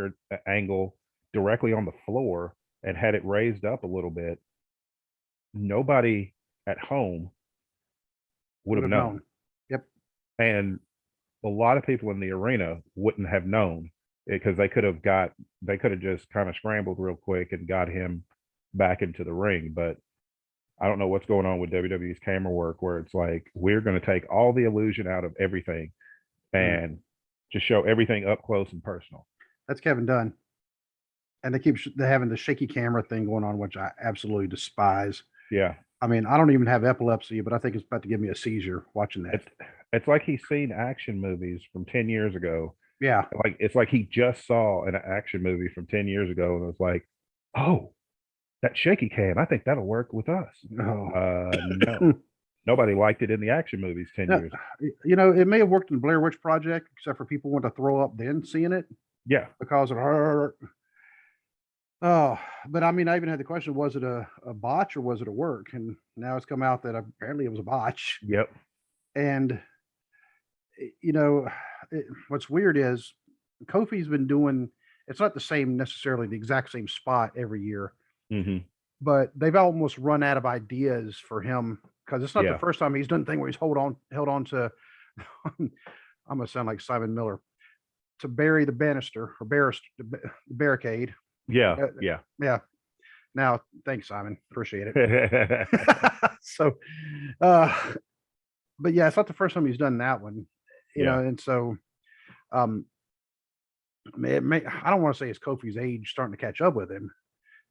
angle directly on the floor and had it raised up a little bit, nobody at home would have known. Yep. And a lot of people in the arena wouldn't have known, because they could have just kind of scrambled real quick and got him back into the ring. But I don't know what's going on with WWE's camera work, where it's like, we're going to take all the illusion out of everything and just show everything up close and personal. That's Kevin Dunn. And they keep having the shaky camera thing going on, which I absolutely despise. Yeah. I mean, I don't even have epilepsy, but I think it's about to give me a seizure watching that. It's like he's seen action movies from 10 years ago. Yeah. It's like he just saw an action movie from 10 years ago and was like, oh, that shaky cam, I think that'll work with us. No. Nobody liked it in the action movies 10 years. It may have worked in the Blair Witch Project, except for people want to throw up then seeing it. Yeah. Because of her. Oh, but I mean, I even had the question, was it a botch or was it a work? And now it's come out that apparently it was a botch. Yep. And, what's weird is Kofi's been doing, it's not necessarily the exact same spot every year, but they've almost run out of ideas for him, because it's not the first time he's done a thing where he's held on to, I'm going to sound like Simon Miller, to bury the banister or the barricade. Yeah. Yeah. Now, thanks, Simon. Appreciate it. So, but yeah, it's not the first time he's done that one, and so, I don't want to say it's Kofi's age starting to catch up with him,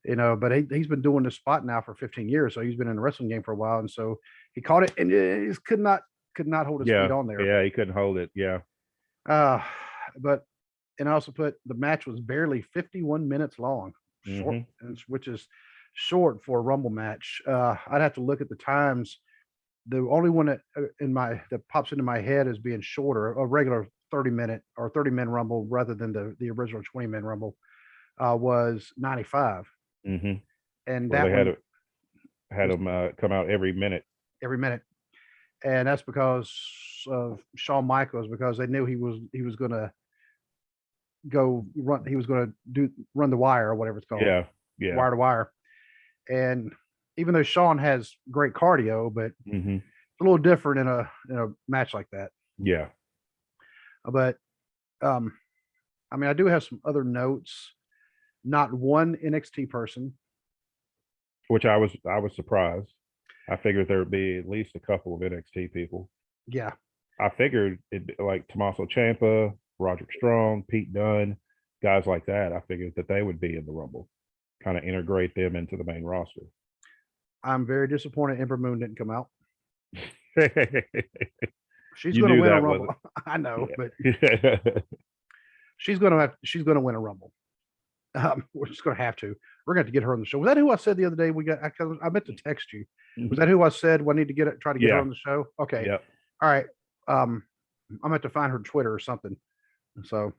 but he's been doing this spot now for 15 years. So he's been in the wrestling game for a while. And so he caught it and he could not hold his feet on there. Yeah. He couldn't hold it. Yeah. and I also put the match was barely 51 minutes long, short, which is short for a Rumble match. I'd have to look at the times. The only one that pops into my head as being shorter, a regular 30-minute or 30-man Rumble rather than the original 20-man Rumble, was 95. And that they had them come out every minute, and that's because of Shawn Michaels, because they knew he was going to go run. He was going to run the wire or whatever it's called. Yeah, wire to wire. And even though Shawn has great cardio, but it's a little different in a match like that. Yeah. But I mean, I do have some other notes. Not one NXT person, which I was surprised. I figured there would be at least a couple of NXT people. Yeah. I figured it'd be like Tommaso Ciampa, Roderick Strong, Pete Dunne, guys like that. I figured that they would be in the Rumble, kind of integrate them into the main roster. I'm very disappointed Ember Moon didn't come out. She's going to win a Rumble. I know, but she's going to win a Rumble. We're just going to have to. We're going to get her on the show. Was that who I said the other day? I meant to text you. Was that who I said? I need to try to get her on the show. Okay. Yep. All right. I'm going to have to find her Twitter or something. So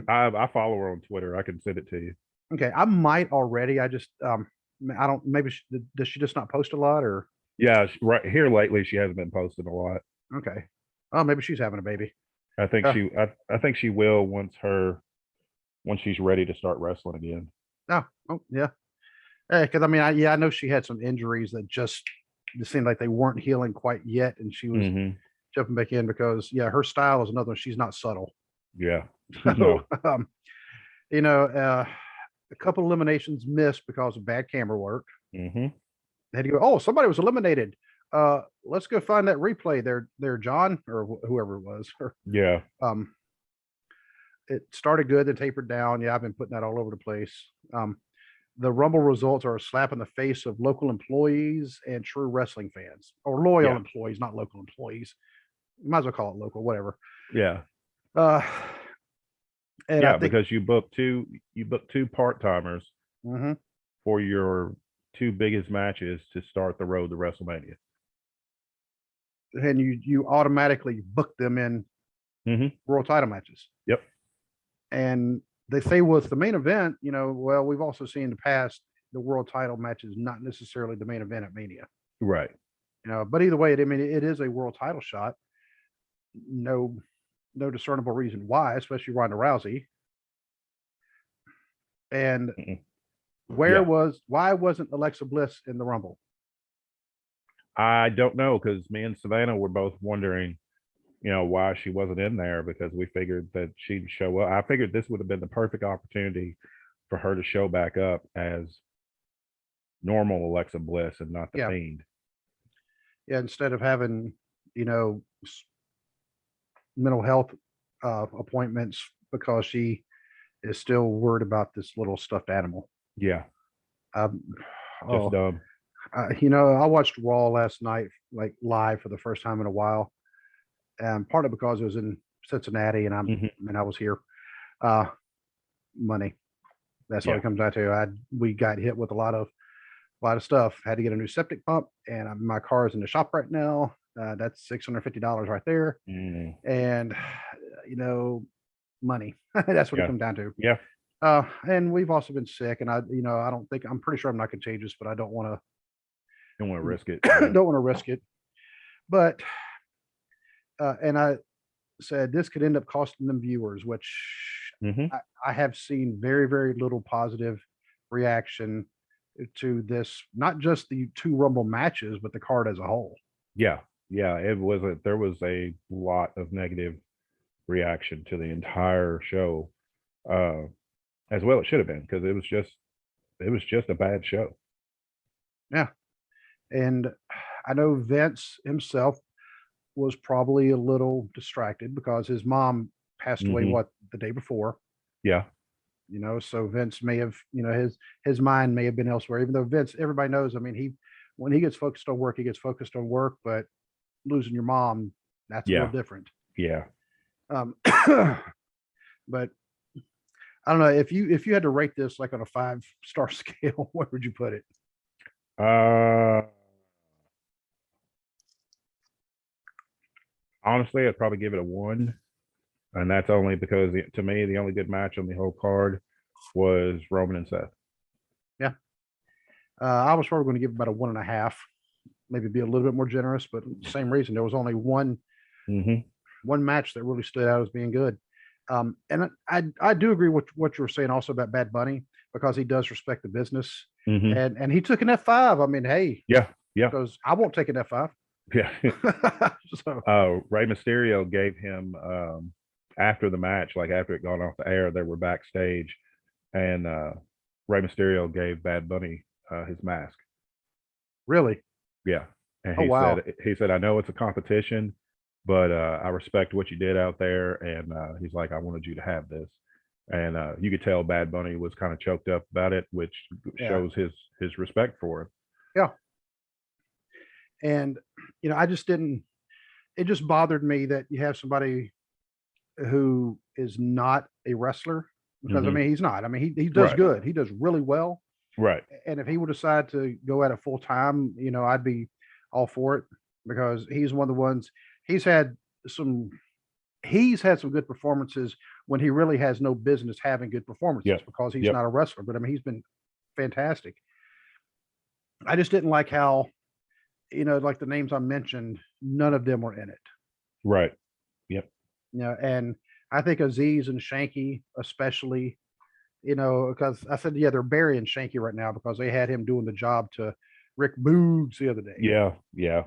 I follow her on Twitter. I can send it to you. Okay. I might already. I just I don't. Maybe does she just not post a lot, or? Yeah, right here lately she hasn't been posting a lot. Okay. Oh, maybe she's having a baby. I think I think she will once she's ready to start wrestling again. Oh yeah. Because I mean, I know she had some injuries that just seemed like they weren't healing quite yet, and she was jumping back in because her style is another one. She's not subtle. Yeah. So, a couple eliminations missed because of bad camera work. They had to go, oh, somebody was eliminated. Let's go find that replay there, John, or whoever it was. Yeah. It started good, then tapered down. Yeah, I've been putting that all over the place. The Rumble results are a slap in the face of local employees and true wrestling fans, or loyal employees, not local employees. You might as well call it local, whatever. Yeah. And yeah, because you booked two part-timers for your two biggest matches to start the road to WrestleMania. And you automatically book them in world title matches. Yep. And they say, well, it's the main event, well, we've also seen in the past the world title matches not necessarily the main event at Mania. Right. But either way, it is a world title shot. No discernible reason why, especially Ronda Rousey. And why wasn't Alexa Bliss in the Rumble? I don't know, because me and Savannah were both wondering, why she wasn't in there, because we figured that she'd show up. I figured this would have been the perfect opportunity for her to show back up as normal Alexa Bliss and not the Fiend. Yeah, instead of having, mental health appointments because she is still worried about this little stuffed animal. Yeah. Just dumb. I watched Raw last night, like live for the first time in a while. And partly because it was in Cincinnati and I was here. Money. That's all it comes down to. We got hit with a lot of stuff. Had to get a new septic pump, and my car is in the shop right now. That's $650 right there. And money. That's what it comes down to. Yeah. And we've also been sick, and I'm pretty sure I'm not contagious, but I don't want to risk it. Don't want to risk it. But and I said this could end up costing them viewers, which I have seen very, very little positive reaction to this, not just the two Rumble matches, but the card as a whole. Yeah. There was a lot of negative reaction to the entire show, as well it should have been, because it was just a bad show. Yeah. And I know Vince himself was probably a little distracted because his mom passed away the day before. Yeah. So Vince may have, his mind may have been elsewhere, even though Vince, everybody knows, when he gets focused on work, he gets focused on work, but losing your mom, that's a little different. Yeah. But I don't know if you had to rate this like on a 5-star scale, where would you put it? Honestly, I'd probably give it a 1, and that's only because to me the only good match on the whole card was Roman and Seth. Yeah, I was probably going to give it about a 1.5, maybe be a little bit more generous, but same reason. There was only one match that really stood out as being good. And I do agree with what you were saying also about Bad Bunny, because he does respect the business, and he took an F5. I mean, hey, yeah, because I won't take an F5. Yeah. So, Rey Mysterio gave him after the match, like after it got off the air, they were backstage, and Rey Mysterio gave Bad Bunny his mask. really? Yeah, and Oh, wow. he said, I know it's a competition, but I respect what you did out there, and he's like, I wanted you to have this, and you could tell Bad Bunny was kind of choked up about it, which shows his respect for him. Yeah. And I just didn't. It just bothered me that you have somebody who is not a wrestler, because I mean he's not. I mean he does good. He does really well. Right. And if he would decide to go at it full time, I'd be all for it, because he's one of the ones. He's had some good performances when he really has no business having good performances, because he's not a wrestler. But I mean, he's been fantastic. I just didn't like how, like the names I mentioned, none of them were in it. Right. Yep. And I think Aziz and Shanky, especially, because I said, they're burying Shanky right now because they had him doing the job to Rick Boogs the other day. Yeah. Yeah.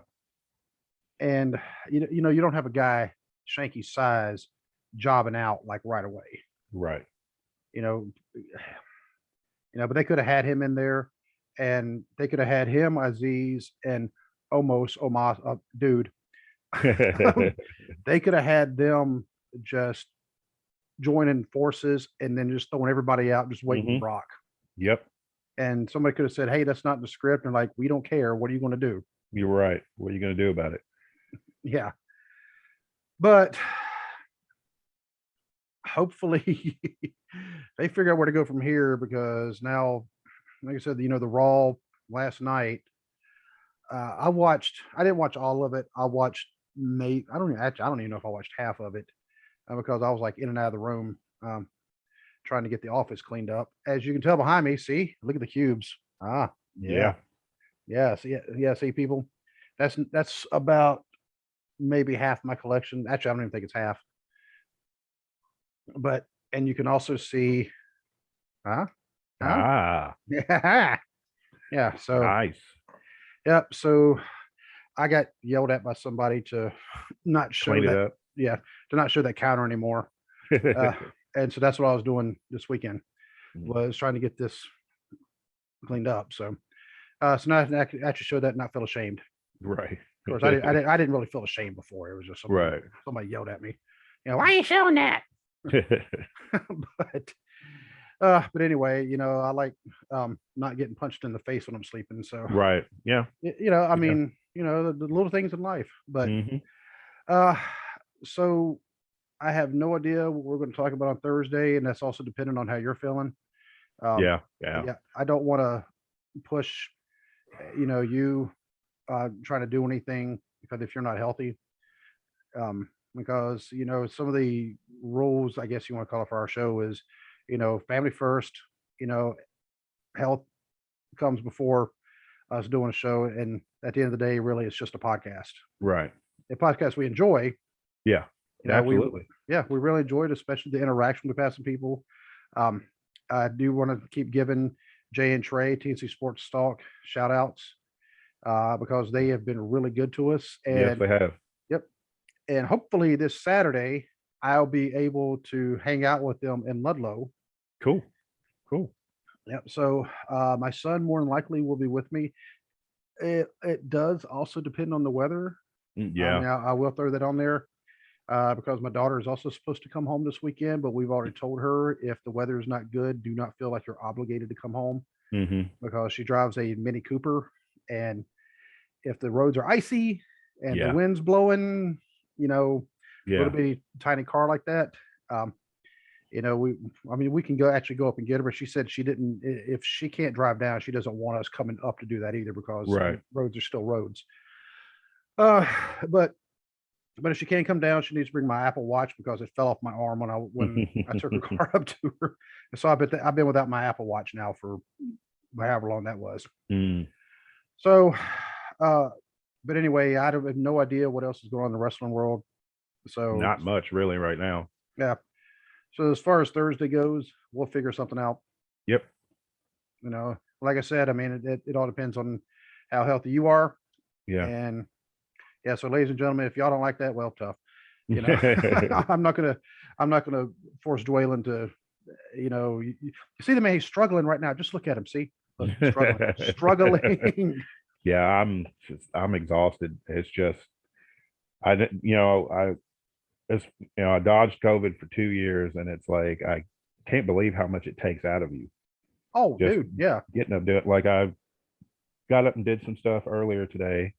And, you don't have a guy Shanky's size jobbing out like right away. Right. But they could have had him in there, and they could have had him, Aziz, and Omos, dude. They could have had them just joining forces and then just throwing everybody out, just waiting for Brock. Yep. And somebody could have said, hey, that's not in the script. And like, we don't care. What are you going to do? You're right. What are you going to do about it? Yeah. But hopefully they figure out where to go from here, because now, like I said, the Raw last night, I didn't watch all of it. I watched I don't even know if I watched half of it, because I was like in and out of the room, trying to get the office cleaned up. As you can tell behind me, see, look at the cubes. Yeah. See, people, that's about maybe half my collection. Actually, I don't even think it's half. But, and you can also see, yeah. So nice. Yep. So I got yelled at by somebody to not show Clean it that. up. Yeah, to not show that counter anymore. And so that's what I was doing this weekend, was trying to get this cleaned up. So, so now I can actually show that and not feel ashamed. Right. Of course, I didn't really feel ashamed before. It was just somebody yelled at me. Why are you showing that? But anyway, I like not getting punched in the face when I'm sleeping. So right. Yeah. I mean, the little things in life. But so I have no idea what we're going to talk about on Thursday, and that's also dependent on how you're feeling. Yeah. I don't want to push, you trying to do anything, because if you're not healthy, because some of the rules, I guess you want to call it, for our show is, family first, health comes before us doing a show, and at the end of the day, really, it's just a podcast. Right. A podcast we enjoy. Yeah. Absolutely. We really enjoyed, especially the interaction we've had some people. I do want to keep giving Jay and Trey, TNC Sports Talk, shout outs, because they have been really good to us. And yes, they have. Yep. And hopefully this Saturday, I'll be able to hang out with them in Ludlow. Cool. Yep. So my son more than likely will be with me. It does also depend on the weather. Yeah. I will throw that on there, because my daughter is also supposed to come home this weekend, but we've already told her, if the weather is not good, do not feel like you're obligated to come home, because she drives a Mini Cooper, and if the roads are icy and the wind's blowing, little bitty tiny car like that, we can go up and get her, but she said she didn't, if she can't drive down, she doesn't want us coming up to do that either because Right. roads are still roads. Uh, but if she can't come down, she needs to bring my Apple Watch because it fell off my arm when I took her car up to her. And so I've been without my Apple Watch now for however long that was. Mm. So, but anyway, I have no idea what else is going on in the wrestling world. So Not much really right now. yeah. So as far as Thursday goes, we'll figure something out. Yep. Like I said, I mean, it all depends on how healthy you are. Yeah. And yeah, so ladies and gentlemen, if y'all don't like that, well, tough. I'm not gonna force Dwaylen to, you see the man, he's struggling right now. Just look at him. See, look, struggling. Yeah, I'm exhausted. It's just I dodged COVID for 2 years, and it's like I can't believe how much it takes out of you. Oh, just dude, yeah. Getting up to it. Like I got up and did some stuff earlier today,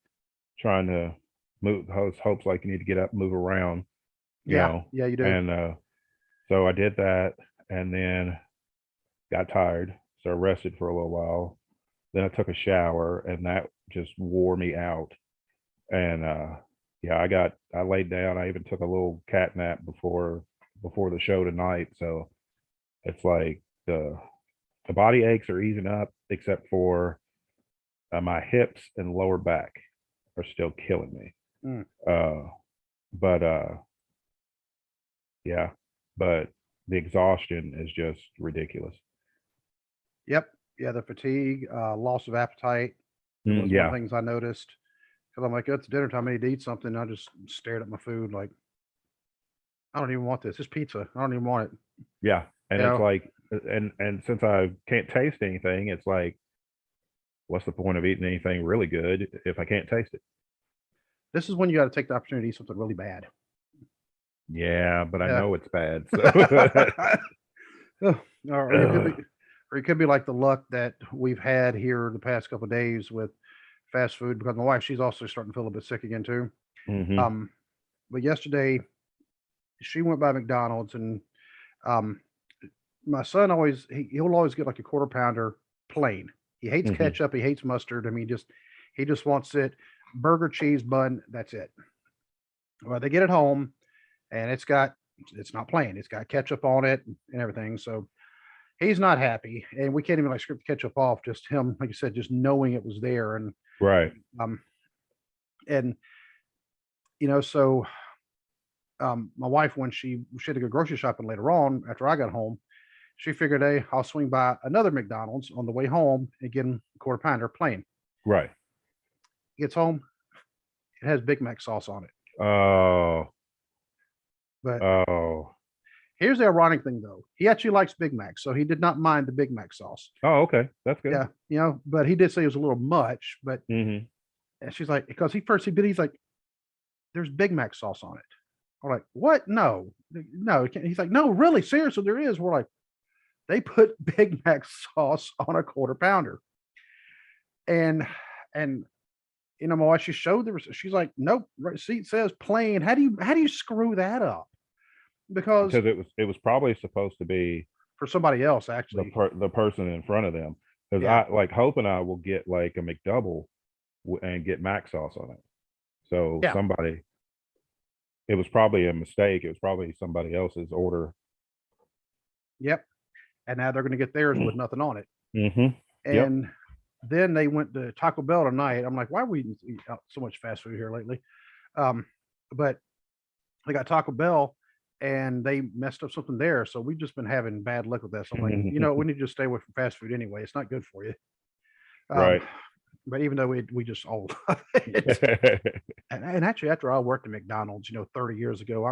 trying to move. Hopes like you need to get up, move around. Yeah, you do. And so I did that, and then got tired, so I rested for a little while. Then I took a shower, and that just wore me out. And yeah, I laid down. I even took a little cat nap before the show tonight. So it's like the body aches are easing up, except for my hips and lower back are still killing me. But yeah, but the exhaustion is just ridiculous. Yep. Yeah, the fatigue, loss of appetite. Was one of the things I noticed. Because I'm like, it's dinner time. I need to eat something. I just stared at my food like, I don't even want this. It's pizza. I don't even want it. Yeah. And it's like, and since I can't taste anything, it's like, what's the point of eating anything really good if I can't taste it? This is when you got to take the opportunity to eat something really bad. Yeah, but I know it's bad. So. Or it could be like the luck that we've had here the past couple of days with fast food, because my wife, she's also starting to feel a bit sick again too. Mm-hmm. But yesterday she went by McDonald's, and my son he'll always get like a quarter pounder plain. He hates ketchup, he hates mustard. I mean, he just wants it, burger, cheese, bun, that's it. Well, they get it home, and it's not plain. It's got ketchup on it and everything. So he's not happy, and we can't even like scrape the ketchup off. Just him, like you said, just knowing it was there. And right. And so my wife, when she had to go grocery shopping later on after I got home, she figured, hey, I'll swing by another McDonald's on the way home and get a quarter pounder plain. Right. Gets home, it has Big Mac sauce on it. Oh. But here's the ironic thing, though. He actually likes Big Mac, so he did not mind the Big Mac sauce. Oh, okay, that's good. Yeah, but he did say it was a little much. But and she's like, because he's like, there's Big Mac sauce on it. We're like, what? No. He's like, no, really, seriously, there is. We're like, they put Big Mac sauce on a quarter pounder. And my wife, she showed she's like, nope, receipt says plain. How do you screw that up? Because it was probably supposed to be for somebody else, actually, the person in front of them. Because I like Hope and I will get like a McDouble and get Mac sauce on it. So it was probably a mistake. It was probably somebody else's order. Yep. And now they're going to get theirs with nothing on it. Mm-hmm. And then they went to Taco Bell tonight. I'm like, why are we eating so much fast food here lately? But they got Taco Bell, and they messed up something there. So we've just been having bad luck with that. So I'm like, we need to just stay away from fast food anyway. It's not good for you. Right. But even though we just all love it. and actually, after I worked at McDonald's, 30 years ago,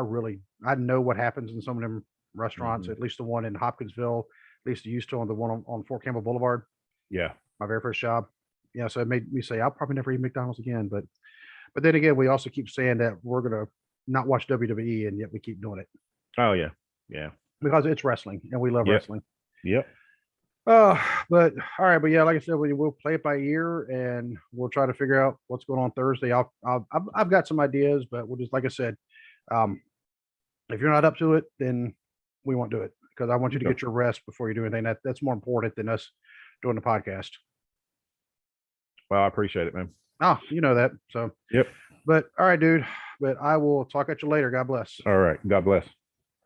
I know what happens in some of them restaurants, at least the one in Hopkinsville, at least used to, on the one on Fort Campbell Boulevard. Yeah. My very first job. Yeah. So it made me say, I'll probably never eat McDonald's again. But then again, we also keep saying that we're going to not watch WWE, and yet we keep doing it. Oh, yeah. Yeah. Because it's wrestling, and we love wrestling. Yep. But all right, but yeah, like I said, we'll play it by ear, and we'll try to figure out what's going on Thursday. I've got some ideas, but we'll just, like I said, if you're not up to it, then we won't do it, because I want you to get your rest before you do anything. That's more important than us doing the podcast. Well, I appreciate it, man. Oh, you know that. So, yep. But all right, dude. But I will talk at you later. God bless. All right. God bless.